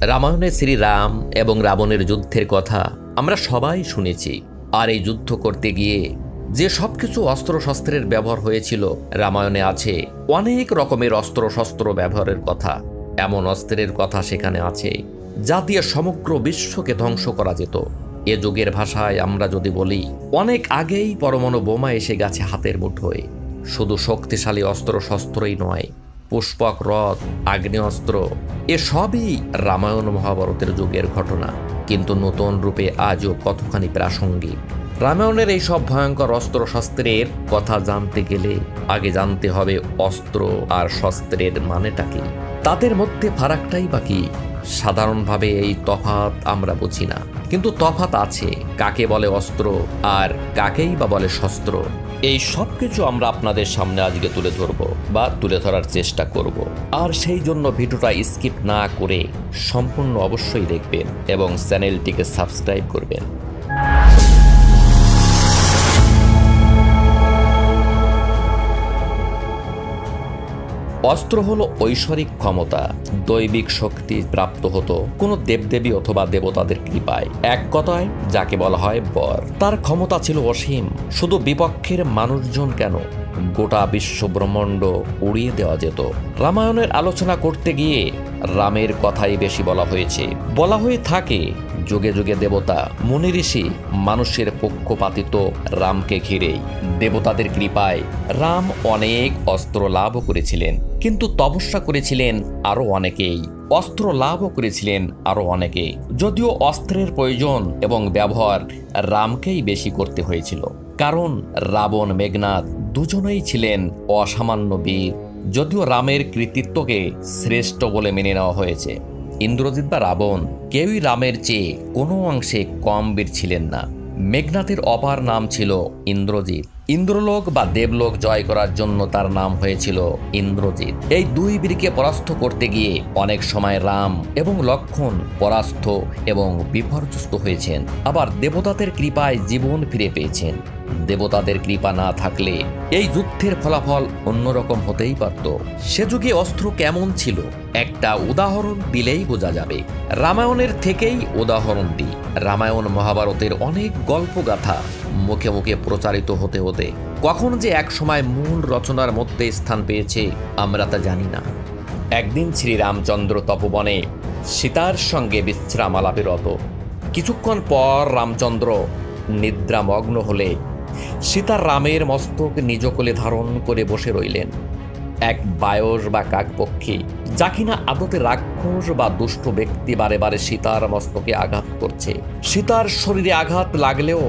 রামায়ণে শ্রীরাম এবং রাবণের যুদ্ধের কথা আমরা সবাই শুনেছি। আর এই যুদ্ধ করতে গিয়ে যে সবকিছু অস্ত্রশস্ত্রের ব্যবহার হয়েছিল, রামায়ণে আছে অনেক রকমের অস্ত্রশস্ত্র ব্যবহারের কথা। এমন অস্ত্রের কথা সেখানে আছে যা দিয়ে সমগ্র বিশ্বকে ধ্বংস করা যেত। এ যুগের ভাষায় আমরা যদি বলি, অনেক আগেই পরমাণু বোমা এসে গেছে হাতের মুঠোয়। শুধু শক্তিশালী অস্ত্রশস্ত্রই নয়, পুষ্পক রথ, আগ্নেয়াস্ত্র এসবই রামায়ণ মহাভারতের যুগের ঘটনা, কিন্তু নতুন রূপে আজও কতখানি প্রাসঙ্গিক। রামায়ণের এই সব ভয়ঙ্কর অস্ত্রশস্ত্রের কথা জানতে গেলে আগে জানতে হবে অস্ত্র আর শস্ত্রের মানেটা কি, তাদের মধ্যে ফারাকটাই বা কি। সাধারণভাবে এই তফাৎ আমরা বুঝি না, কিন্তু তফাৎ আছে। কাকে বলে অস্ত্র আর কাকেই বা বলে শস্ত্র, এই সব কিছু আমরা আপনাদের সামনে আজকে তুলে ধরব বা তুলে ধরার চেষ্টা করব। আর সেই জন্য ভিডিওটা স্কিপ না করে সম্পূর্ণ অবশ্যই দেখবেন এবং চ্যানেলটিকে সাবস্ক্রাইব করবেন। অস্ত্র হলো ঐশ্বরিক ক্ষমতা, দৈবিক শক্তি প্রাপ্ত হতো কোনো দেবদেবী অথবা দেবতাদের কৃপায়। এক কথায় যাকে বলা হয় বর। তার ক্ষমতা ছিল অসীম। শুধু বিপক্ষের মানুষজন কেন, গোটা বিশ্ব ব্রহ্মাণ্ড উড়িয়ে দেওয়া যেত। রামায়ণের আলোচনা করতে গিয়ে রামের কথাই বেশি বলা হয়েছে। বলা হয়ে থাকে যুগে যুগে দেবতা, মুনি ঋষি মানুষের পক্ষপাতিত রামকে ঘিরেই। দেবতাদের কৃপায় রাম অনেক অস্ত্র লাভও করেছিলেন, কিন্তু তপস্যা করেছিলেন আরো অনেকেই, অস্ত্র লাভও করেছিলেন আরো অনেকে। যদিও অস্ত্রের প্রয়োজন এবং ব্যবহার রামকেই বেশি করতে হয়েছিল, কারণ রাবণ মেঘনাদ দুজনেই ছিলেন অসামান্য বীর। যদিও রামের কৃতিত্বকে শ্রেষ্ঠ বলে মেনে নেওয়া হয়েছে, ইন্দ্রজিৎ বা রাবণ কেউই রামের চেয়ে কোনো অংশে কম বীর ছিলেন না। মেঘনাথের অপার নাম ছিল ইন্দ্রজিৎ। ইন্দ্রলোক বা দেবলোক জয় করার জন্য তার নাম হয়েছিল ইন্দ্রজিৎ। এই দুই বীরকে পরাস্ত করতে গিয়ে অনেক সময় রাম এবং লক্ষ্মণ পরাস্ত এবং বিপর্যস্ত হয়েছেন, আবার দেবতাদের কৃপায় জীবন ফিরে পেয়েছেন। দেবতাদের কৃপা না থাকলে এই যুদ্ধের ফলাফল অন্যরকম হতেই পারত। সে যুগে অস্ত্র কেমন ছিল একটা উদাহরণ দিলেই বোঝা যাবে। রামায়ণের থেকেই উদাহরণ দিই। রামায়ণ মহাভারতের অনেক গল্পগাথা মুখে মুখে প্রচারিত হতে হতে কখন যে এক সময় মূল রচনার মধ্যে স্থান পেয়েছে আমরা তা জানি না। একদিন শ্রীরামচন্দ্র তপবনে সীতার সঙ্গে বিশ্রাম আলাপে রত। কিছুক্ষণ পর রামচন্দ্র নিদ্রামগ্ন হলে সীতা রামের মস্তক নিজ কোলে ধারণ করে বসে রইলেন। এক বায়স বা কাকপক্ষী, যা কিনা আদতে রাক্ষস বা দুষ্ট ব্যক্তি, বারে বারে সীতার মস্তকে আঘাত করছে। সীতার শরীরে আঘাত লাগলেও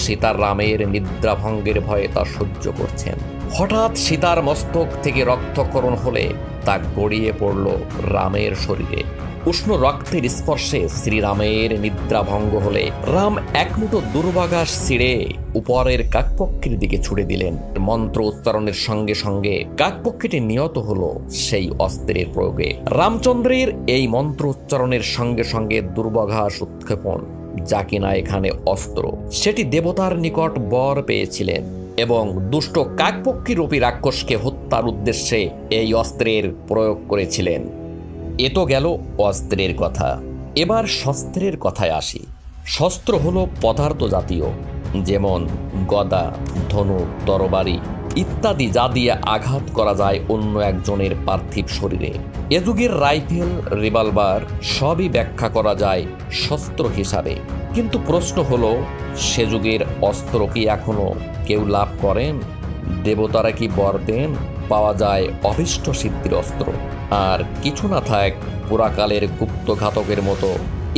সীতার রামের নিদ্রাভঙ্গের ভয়ে তা সহ্য করছেন। হঠাৎ সীতার মস্তক থেকে রক্তক্ষরণ হলে তা গড়িয়ে পড়ল রামের শরীরে। উষ্ণ রক্তের স্পর্শে শ্রীরামের নিদ্রাভঙ্গ হলে রাম এক মুঠো দুর্বাঘাস ছিঁড়ে উপরের কাকপক্ষীর দিকে ছুড়ে দিলেন। মন্ত্র উচ্চারণের সঙ্গে সঙ্গে কাকপক্ষীটি নিহত হলো সেই অস্ত্রের প্রয়োগে। রামচন্দ্রের এই মন্ত্র উচ্চারণের সঙ্গে সঙ্গে দুর্বাঘাস উৎক্ষেপণ, যা কিনা এখানে অস্ত্র, সেটি দেবতার নিকট বর পেয়েছিলেন এবং দুষ্ট কাকপক্ষী রূপী রাক্ষসকে হত্যার উদ্দেশ্যে এই অস্ত্রের প্রয়োগ করেছিলেন। এ তো গেল অস্ত্রের কথা। এবার শস্ত্রের কথায় আসি। শস্ত্র হলো পদার্থ জাতীয়, যেমন গদা, ধনুক, তরবারি ইত্যাদি, যা দিয়ে আঘাত করা যায় অন্য একজনের পার্থিব শরীরে। এ যুগের রাইফেল, রিভলভার সবই ব্যাখ্যা করা যায় শস্ত্র হিসাবে। কিন্তু প্রশ্ন হলো, সে যুগের অস্ত্র কি এখনো কেউ লাভ করেন? দেবতারা কি বর দেন? পাওয়া যায় অভীষ্ট সিদ্ধির অস্ত্র। আর কিছু না থাক পুরাকালের গুপ্তঘাতকের মতো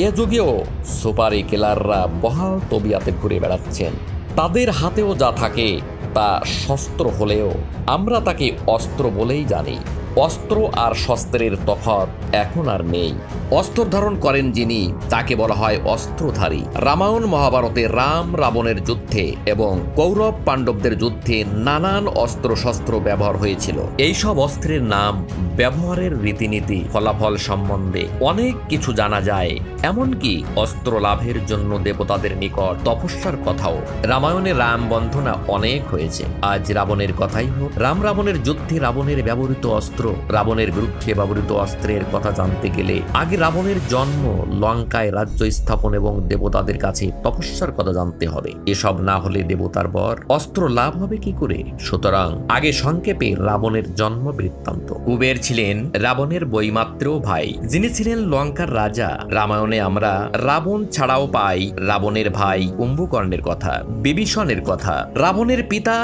এ যুগেও সুপারি কিলাররা বহাল তবিয়াতে ঘুরে বেড়াচ্ছেন। তাদের হাতেও যা থাকে তা শস্ত্র হলেও আমরা তাকে অস্ত্র বলেই জানি। অস্ত্র আর শস্ত্রের তফাৎ এখন আর নেই। অস্ত্র ধারণ করেন যিনি, তাকে বলা হয় অস্ত্রধারী। রামায়ণ মহাভারতে রাম রাবণের যুদ্ধে এবং কৌরব পাণ্ডবদের যুদ্ধে নানান অস্ত্র শস্ত্র ব্যবহার হয়েছিল। এইসব অস্ত্রের নাম, ব্যবহারের রীতিনীতি, ফলাফল সম্বন্ধে অনেক কিছু জানা যায়। এমনকি অস্ত্র লাভের জন্য দেবতাদের নিকট তপস্যার কথাও রামায়ণে রাম বন্ধনা অনেক হয়েছে। আজ রাবণের কথাই হোক, রাম রাবণের যুদ্ধে রাবণের ব্যবহৃত অস্ত্র রাবণের বিরুদ্ধে ব্যবহৃত অস্ত্রের কথা জানতে গেলে আগে রাবণের জন্ম, লঙ্কায় রাজ্য স্থাপন এবং দেবতাদের কাছে তপস্যার কথা জানতে হবে। এসব না হলে দেবতার বর, অস্ত্র লাভ হবে কি করে? সুতরাং আগে সংক্ষেপে রাবণের জন্ম বৃত্তান্ত। কুবের ছিলেন রাবণের বৈমাত্র ভাই, যিনি ছিলেন লঙ্কার রাজা। রামায়ণে আমরা রাবণ ছাড়াও পাই রাবণের ভাই কুম্ভকর্ণের কথা, বিভীষণের কথা। রাবণের পিতা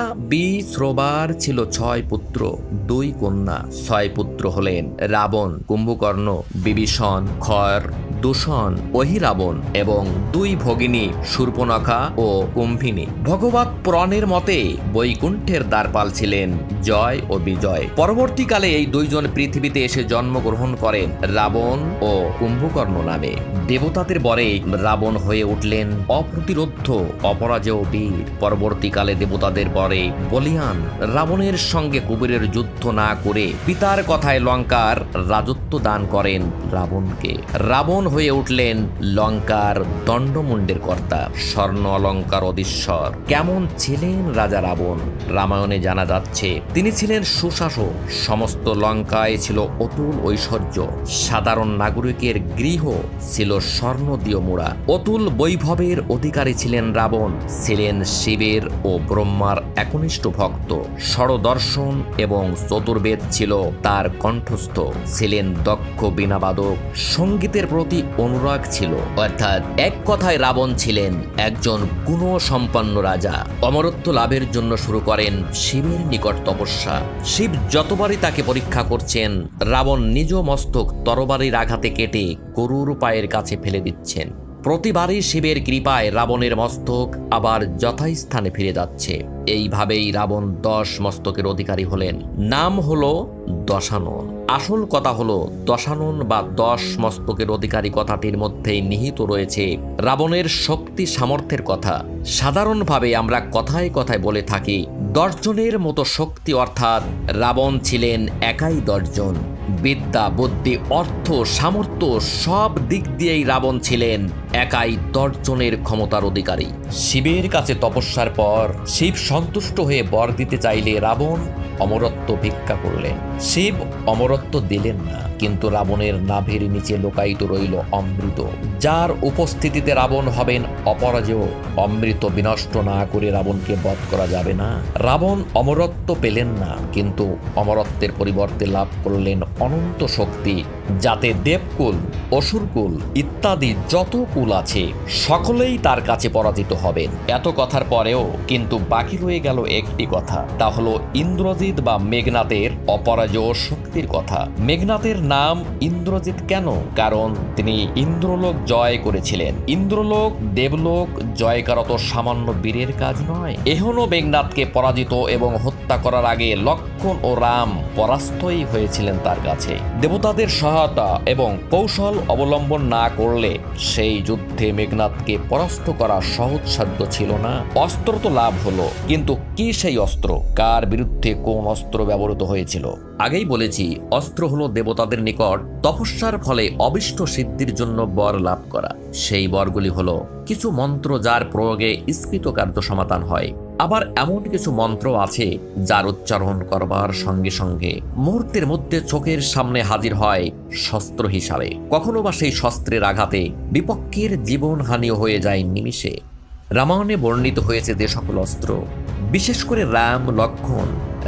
শ্রবার ছিল 6 পুত্র, 2 কন্যা। 6 পুত্র হলেন রাবণ, কুম্ভকর্ণ, বিভীষণ, খর, দূষণ, অহিরাবণ এবং 2 ভগিনী শূর্পণখা ও কুম্ভিনী। ভগবত পুরাণের মতে বৈকুণ্ঠের দ্বারপাল ছিলেন জয় ও বিজয়। পরবর্তীকালে এই 2 জন পৃথিবীতে এসে জন্মগ্রহণ করেন রাবণ ও কুম্ভকর্ণ নামে। দেবতাদের বরে রাবণ হয়ে উঠলেন অপ্রতিরোধ্য, অপরাজেয় বীর। পরবর্তীকালে দেবতাদের বরে বলিয়ান রাবণের সঙ্গে কুবেরের যুদ্ধ না করে পিতার কথায় লঙ্কার রাজত্ব দান করেন রাবণকে। রাবণ হয়ে উঠলেন লঙ্কার দণ্ডমুণ্ডের কর্তা, স্বর্ণ অলঙ্কার অধীশ্বর। কেমন ছিলেন রাজা রাবণ? রামায়ণে জানা যাচ্ছে তিনি ছিলেন সুশাসক। সমস্ত লঙ্কায় ছিল অতুল ঐশ্বর্য। সাধারণ নাগরিকের গৃহ ছিল স্বর্ণ দিয়ে মোড়া। অতুল বৈভবের অধিকারী ছিলেন রাবণ। ছিলেন শিবের ও ব্রহ্মার একনিষ্ঠ ভক্ত। ষড়দর্শন এবং চতুর্বেদ ছিল তার কণ্ঠস্থ। ছিলেন দক্ষ বীণাবাদক। সঙ্গীতের প্রতি অনুরাগ ছিল। অর্থাৎ এক কথায় রাবণ ছিলেন একজন গুণসম্পন্ন রাজা। অমরত্ব লাভের জন্য শুরু করেন শিবের নিকট তপস্যা। শিব যতবারই তাকে পরীক্ষা করছেন, রাবণ নিজ মস্তক তরবারির আঘাতে কেটে গরুর পায়ের কাছে ফেলে দিচ্ছেন। প্রতিবারই শিবের কৃপায় রাবণের মস্তক আবার যথাস্থানে ফিরে যাচ্ছে। এইভাবেই রাবণ 10 মস্তকের অধিকারী হলেন। নাম হলো দশানন। আসল কথা হলো দশানন বা 10 মস্তকের অধিকারী কথাটির মধ্যেই নিহিত রয়েছে রাবণের শক্তি সামর্থ্যের কথা। সাধারণভাবে আমরা কথায় কথায় বলে থাকি 10 জনের মতো শক্তি, অর্থাৎ রাবণ ছিলেন একাই 10 জন। বিদ্যা, বুদ্ধি, অর্থ, সামর্থ্য সব দিক দিয়েই রাবণ ছিলেন একাই 10 জনের ক্ষমতার অধিকারী। শিবের কাছে তপস্যার পর শিব সন্তুষ্ট হয়ে বর দিতে চাইলে রাবণ অমরত্ব ভিক্ষা করলেন। শিব অমরত্ব দিলেন না, কিন্তু রাবণের নাভির নিচে লুকায়িত রইল অমৃত, যার উপস্থিতিতে রাবণ হবেন অপরাজেয়। অমৃত বিনষ্ট না করে রাবণকে বধ করা যাবে না। রাবণ অমরত্ব পেলেন না, কিন্তু অমরত্বের পরিবর্তে লাভ করলেন অনন্ত শক্তি, যাতে দেবকুল, অসুরকুল ইত্যাদি যত কুল আছে সকলেই তার কাছে পরাজিত হবেন। এত কথার পরেও কিন্তু বাকি রয়ে গেল একটি কথা, তা হলো ইন্দ্রজিৎ বা মেঘনাথের অপরাজেয় শক্তির কথা। মেঘনাথের নাম ইন্দ্রজিৎ কেন? কারণ তিনি ইন্দ্রলোক জয় করেছিলেন। ইন্দ্রলোক, দেবলোক জয় করা তো সামান্য বীরের কাজ নয়। এখনো মেঘনাথকে পরাজিত এবং হত্যা করার আগে লক্ষ্মণ ও রাম পরাস্তই হয়েছিলেন তার কাছে। দেবতাদের সহায়তা এবং কৌশল অবলম্বন না করলে সেই যুদ্ধে মেঘনাথকে পরাস্ত করা সহজসাধ্য ছিল না। অস্ত্র তো লাভ হলো, কিন্তু কি সেই অস্ত্র? কার বিরুদ্ধে কোন অস্ত্র ব্যবহৃত হয়েছিল? আগেই বলেছি, অস্ত্র হলো দেবতাদের নিকট তপস্যার ফলে অবিষ্ট সিদ্ধির জন্য বর লাভ করা। সেই বরগুলি হলো কিছু মন্ত্র যার প্রয়োগে ইস্পিত কার্য সমাধান হয়। আবার এমন কিছু মন্ত্র আছে যার উচ্চারণ করবার সঙ্গে সঙ্গে মুহূর্তের মধ্যে চোখের সামনে হাজির হয় শস্ত্র হিসাবে। কখনো বা সেই শস্ত্রের আঘাতে বিপক্ষের জীবনহানিও হয়ে যায় নিমিষে। রামায়ণে বর্ণিত হয়েছে যে সকল অস্ত্র, বিশেষ করে রাম, লক্ষ্মণ,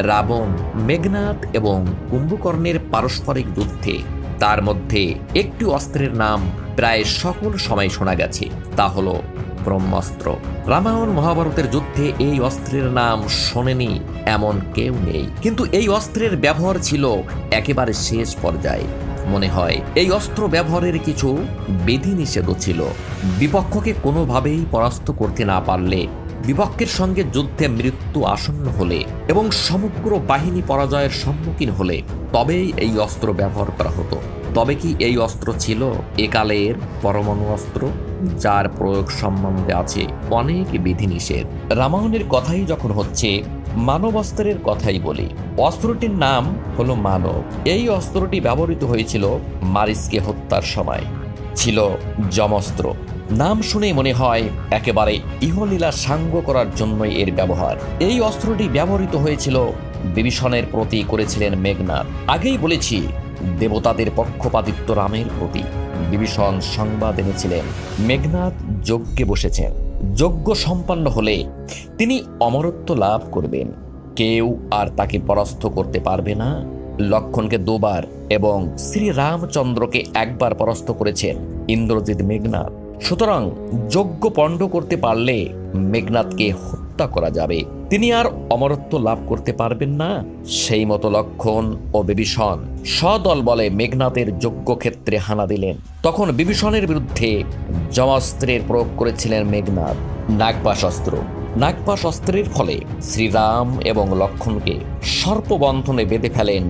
রাবণ, মেঘনাথ এবং কুম্ভকর্ণের পারস্পরিক যুদ্ধে, তার মধ্যে একটি অস্ত্রের নাম প্রায় সকল সময় শোনা গেছে, তা হলো ব্রহ্মাস্ত্র। রামায়ণ মহাভারতের যুদ্ধে এই অস্ত্রের নাম শোনেনি এমন কেউ নেই, কিন্তু এই অস্ত্রের ব্যবহার ছিল একেবারে শেষ পর্যায়ে। মনে হয় এই অস্ত্র ব্যবহারের কিছু বিধিনিষেধও ছিল। বিপক্ষকে কোনোভাবেই পরাস্ত করতে না পারলে, বিপক্ষের সঙ্গে যুদ্ধে মৃত্যু আসন্ন হলে এবং সমগ্র বাহিনী পরাজয়ের সম্মুখীন হলে তবেই এই অস্ত্র ব্যবহার করা হতো। তবে কি এই অস্ত্র ছিল একালের পরমাণু অস্ত্র, যার প্রয়োগ সম্বন্ধে আছে অনেক বিধিনিষেধ? রামায়ণের কথাই যখন হচ্ছে, মানব অস্ত্রের কথাই বলি। অস্ত্রটির নাম হলো মানব। এই অস্ত্রটি ব্যবহৃত হয়েছিল মারিচকে হত্যার সময়। ছিল যমস্ত্র। নাম শুনেই মনে হয় একেবারে ইহলীলা সাঙ্গ করার জন্যই এর ব্যবহার। এই অস্ত্রটি ব্যবহৃত হয়েছিল বিভীষণের প্রতি করেছিলেন মেঘনাদ। আগেই বলেছি, দেবতাদের পক্ষপাতিত্ব রামের প্রতি। বিভীষণ সংবাদ এনেছিলেন মেঘনাদ যজ্ঞে বসেছেন, যজ্ঞ সম্পন্ন হলে তিনি অমরত্ব লাভ করবেন, কেউ আর তাকে পরাস্ত করতে পারবে না। লক্ষণকে দুবার এবং শ্রীরামচন্দ্রকে একবার পরাস্ত করেছেন ইন্দ্রজিৎ মেঘনাদ। সুতরাং যজ্ঞ পণ্ড করতে পারলে মেঘনাদকে হত্যা করা যাবে, তিনি আর অমরত্ব লাভ করতে পারবেন না। সেই মতো লক্ষণ ও বিভীষণ সদল বলে মেঘনাদের যজ্ঞক্ষেত্রে হানা দিলেন। তখন বিভীষণের বিরুদ্ধে যমাস্ত্রের প্রয়োগ করেছিলেন মেঘনাদ, নাগপাশ অস্ত্র। নাগপাশ অস্ত্রের ফলে শ্রীরাম এবং লক্ষণকে সর্পবন্ধনে বেঁধে ফেলেন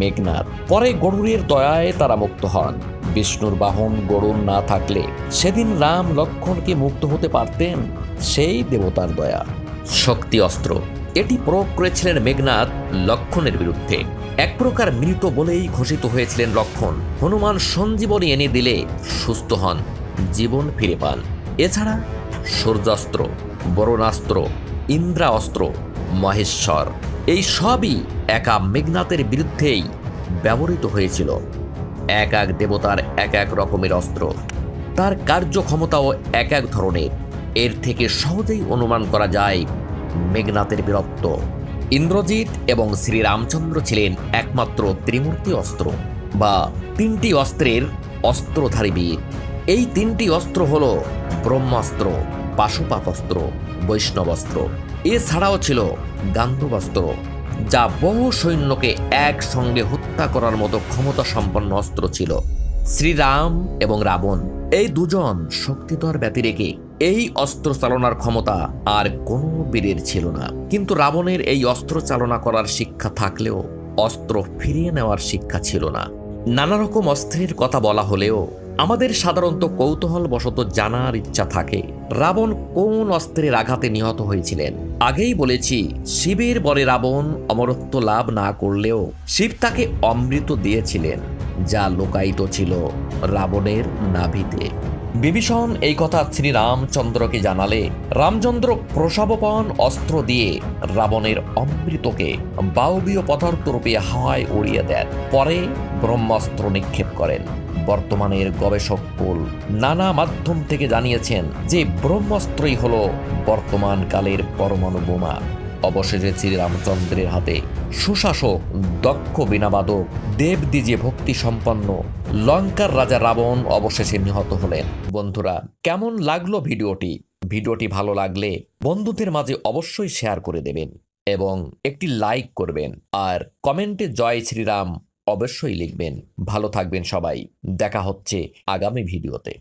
মেঘনাদ। পরে গরুড়ের দয়ায় তারা মুক্ত হন। বিষ্ণুর বাহন গরুড় না থাকলে সেদিন রাম লক্ষণকে মুক্ত হতে পারতেন, সেই দেবতার দয়া। শক্তি অস্ত্র, এটি প্রয়োগ করেছিলেন মেঘনাদ লক্ষণের বিরুদ্ধে। এক প্রকার মৃত বলেই ঘোষিত হয়েছিলেন লক্ষণ। হনুমান সঞ্জীবনী এনে দিলে সুস্থ হন, জীবন ফিরে পান। এছাড়া সূর্যাস্ত্র, বরুণাস্ত্র, ইন্দ্রাস্ত্র, মহেশ্বর, এই সবই একা মেঘনাদের বিরুদ্ধেই ব্যবহৃত হয়েছিল। এক এক দেবতার এক এক রকমের অস্ত্র, তার কার্যক্ষমতাও এক এক ধরনের। এর থেকে সহজেই অনুমান করা যায় মেঘনাদের বীরত্ব। ইন্দ্রজিৎ এবং শ্রীরামচন্দ্র ছিলেন একমাত্র ত্রিমূর্তি অস্ত্র বা তিনটি অস্ত্রের অস্ত্রধারী বীর। এই তিনটি অস্ত্র হল ব্রহ্মাস্ত্র, পাশুপাতাস্ত্র, বৈষ্ণবাস্ত্র। এছাড়াও ছিল গান্ধবাস্ত্র, যা বহু সৈন্যকে একসঙ্গে হত্যা করার মতো ক্ষমতা সম্পন্ন অস্ত্র ছিল। শ্রীরাম এবং রাবণ এই দুজন শক্তিধর ব্যতিরেকে এই অস্ত্র চালনার ক্ষমতা আর কোনো বীরের ছিল না। কিন্তু রাবণের এই অস্ত্র চালনা করার শিক্ষা থাকলেও অস্ত্র ফিরিয়ে নেওয়ার শিক্ষা ছিল না। নানা রকম অস্ত্রের কথা বলা হলেও আমাদের সাধারণত কৌতূহল বশত জানার ইচ্ছা থাকে রাবণ কোন অস্ত্রের আঘাতে নিহত হয়েছিলেন। আগেই বলেছি, শিবের বরে রাবণ অমরত্ব লাভ না করলেও শিব তাকে অমৃত দিয়েছিলেন, যা লুকায়িত ছিল রাবণের নাভিতে। বিভীষণ এই কথা শ্রীরামচন্দ্রকে জানালে রামচন্দ্র প্রসবপণ অস্ত্র দিয়ে রাবণের অমৃতকে বায়বীয় পদার্থ রূপে হাওয়ায় উড়িয়ে দেন। পরে ব্রহ্মাস্ত্র নিক্ষেপ করেন। বর্তমানের গবেষক কুল নানা মাধ্যম থেকে জানিয়েছেন যে ব্রহ্মাস্ত্রই হল বর্তমান কালের পরমাণু বোমা। অবশেষে শ্রীরামচন্দ্রের হাতে সুশাসক, দক্ষ বীণাবাদক, দেবদ্বিজে ভক্তি সম্পন্ন লঙ্কার রাজা রাবণ অবশেষে নিহত হলেন। বন্ধুরা, কেমন লাগলো ভিডিওটি ভালো লাগলে বন্ধুদের মাঝে অবশ্যই শেয়ার করে দেবেন এবং একটি লাইক করবেন, আর কমেন্টে জয় শ্রীরাম অবশ্যই লিখবেন। ভালো থাকবেন সবাই, দেখা হচ্ছে আগামী ভিডিওতে।